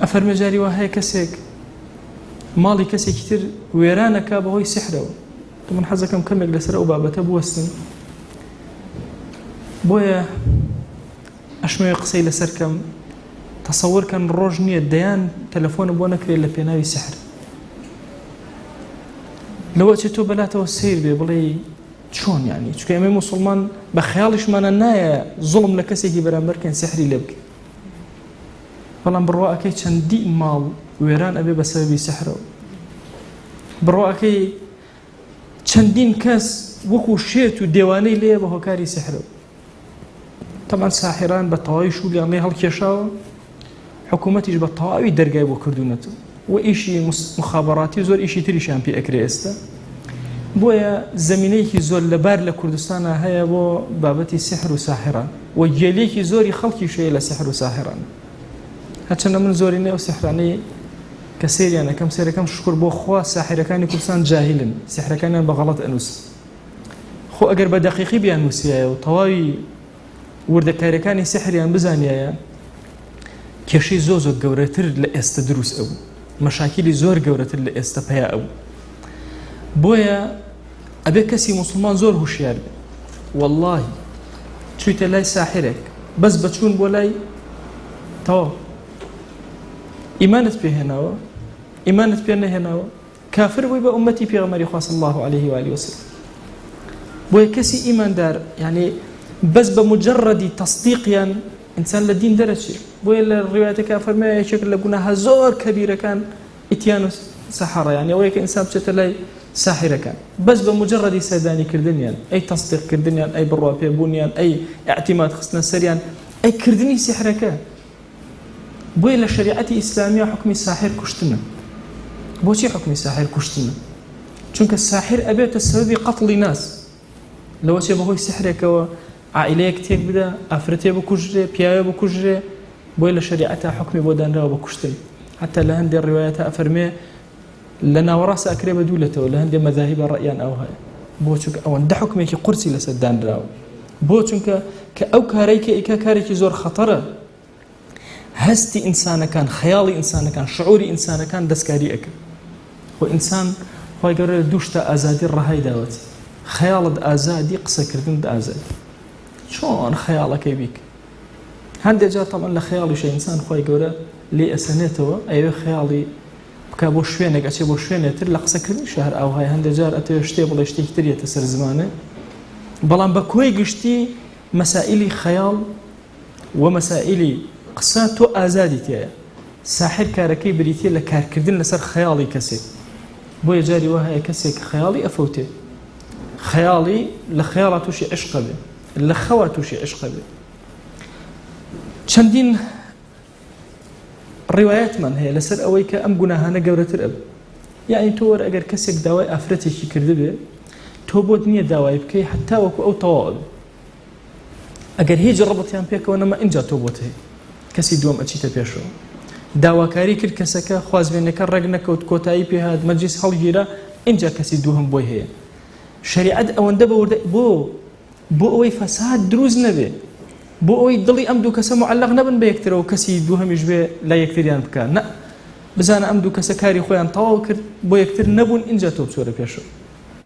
ئەفەرمێ جاری وا هەیە کەسێک ماڵی کەسێکی تر وێرانەکە بەهۆی سحرەوە. من حەزەکەم کەمێک لەسەر ئەو بابەتە بوەستم، بۆیە ئەشمەوێ قسەی لەسەر کەم. تەسەوورکەن ڕۆژ نییە دەیان تەلەفۆنە بۆ نەکرێت لە پێناوی سحر. لەوە چێت تۆ بەلاتەوە سیر بێ بڵێ چۆن یانی، چونکە ئێمە موسڵمان بە خەیاڵیشمانە نایە زوڵم لە کەسێکی بەرامبەرکەن سحری لێ بکەین، بەڵام بڕواکەی چەندی ماڵ وێران ئەبێ بە سەبەبی سحرەوە. بڕواکەی چەندین کەس وەکو شێت و دێوانەی لێ بە هۆکاری سحرەوە. تەمان ساحران بە تەواوی شوولیان لێ هەڵکێشاوە، حکوومەتیش بە تەواوی دەرگای بۆ کردوونەتەوە و ئیشی مخابەڕاتی زۆر ئیشی تریشیان پێ ئەکرێ ئێستا. بۆیە زەمینەیەکی زۆر لەبار لە کوردستانە هەیە بۆ بابەتی سحر و ساحران و گێلێکی زۆری خەڵکی شەیە لە سحر و ساحران. هەرچەندە من زۆری نێ و سحرانەی کە سێریان ئەەکەم سێرەکەم شکر بۆ خوا ساحرەکانی کوردستان جاهلن، سحرەکانیان بە غەڵەت ئەنووسن. خۆ ئەگەر بە دەقیقی بیان نووسیایە و تەواوی وردەکاریەکانی سحریان بزانیایە، کێشەی زۆر زۆر گەورەتر لە ئێستا دروست ئەبوو، مەشاکیلی زۆر گەورەتر لە ئێستا پیا ئەبوو. بۆیە ئەبێ کەسی موسڵمان زۆر هوشیار بێ. وەڵڵاهی چوویتە لای ساحرێک بەس بەچوون بۆ لای تەواو ئیمانت پێهێناوە، ئیمانت پێ نەهێناوە، کافر بووی بە ئومەتی پێغەمبەری خوا صلی الله عليه و آله وسلم. بۆیە کەسی ئیماندار یعنی بەس بە مجەڕەدی تەصدیقیان ئینسان لە دین دەرەچێت. بۆیە لە ڕیوایەتەکە فەرموویە یەکێک لە گوناها زۆر کەبیرەکان ئیتیان و سەحەڕە، یعنی ئەوەیە کە ئینسان بچێتە لای ساحرەکان بەس بە مجەڕەدی سەردانیکردنیان، ئەی تەصدیقکردنیان، ئەی بڕوا پێبوونیان، ئەی ئاعتیماد خستنە سەریان، ئەی کردنی سحرەکە. بۆیە لە شەریعەتی ئیسلامیە حکمی ساحر کوشتنە. بۆچی حکمی ساحر کوشتنە؟ چونکە ساحر ئەبێتە سەبەبی قەتڵی ناس، لەوە چێ بەهۆی سحرێکەوە عائلەیەک تێک بدە، ئافرەتێ بکوژرێ، پیاوێ بکوژرێ. بۆیە لە شەریعەتە حکمی بۆ دانراوە بە کوشتن. حتى لە هەندێک ڕیوایەتە ئەفەرمێ لە ناوەڕاستە ئەکرێ بە دوولەتەوە، لە هەندێک مەذاهیبە ڕەئیان ئەو هەیە. بۆ چونکە ئەوەندە حکمێکی قورسی لەسەر دانراوە. بۆ چونکە کە ئەو کارەی کە ئیکا کارێکی زۆر خەتەرە، هەستی ئینسانەکان، خەیاڵی ئینسانەکان، شعوری ئینسانەکان دەستکاری ئەکە. و ئینسان خۆی گەورە لە دوو شتە ئازادی ڕەهای داوەتی: خەیاڵت ئازادی، قسەکردنت ئازادی. چۆن خەیاڵەکەی بیک؟ هەندێک جار تەمان لە خەیاڵیشە ئینسان خۆی گەورە لێ ئەسەنێتەوە، ئەوێ خەیاڵی بکە بۆ شوێنێک، ئەچێ بۆ شوێنێتر لە قسەکردنی شەهر ئاوهای. هەندێک جار ئەتەوێ شتێ بڵێ شتێکی ترێتە سەر زمانە، بەڵام بە کۆی گشتی مەسائلی خەیاڵ و مەسائلی قسە تۆ ئازادی تایە. ساحر کارەکەی بریتە لە کارکردن لەسەر خەیاڵی کەسێک. بۆیە جاری وا هەیە کەسێک خەیاڵی ئەفەوتێ، خەیاڵی لە خەیاڵە تووشی عشقە بێ، لە خەوا تووشی عشقە بێ. چەندین ڕیوایەتمان هەیە لەسەر ئەوەی کە ئەم گوناهانە گەورەتر ئەبێ. یعنی تۆ وەرە ئەگەر کەسێک داوای ئافرەتێکی کرده بێ، تۆ بۆت نییە داوای بکەی حتا وەکو ئەو تەواو بێ. ئەگەر هیچ ڕەبەتیان پێکەوە نەما ئینجا تۆ بۆت هەیە، کەسی دووەم ئەچیتە پێشەوە. داواکاری کرد کەسەکە، خوازبێنەکە ڕێک نەکەوت، کۆتایی پێهات، مەجلیس هەڵگیرا، ئینجا کەسی دووهم بۆی هەیە. شریعەت ئەوەندە بەوردە بۆ ئەوەی فەساد دروست نەبێ، بۆ ئەوەی دڵی ئەم دوو کەسە معەلەق نەبن بە یەکترەوە، کەسی دووهەمیش بێ لە یەکتریان بکە. نە، بزانە ئەم دوو کەسە کاری خۆیان تەواو کرد، بۆ یەکتر نەبوون، ئینجا تۆ بچۆرە پێشەوە.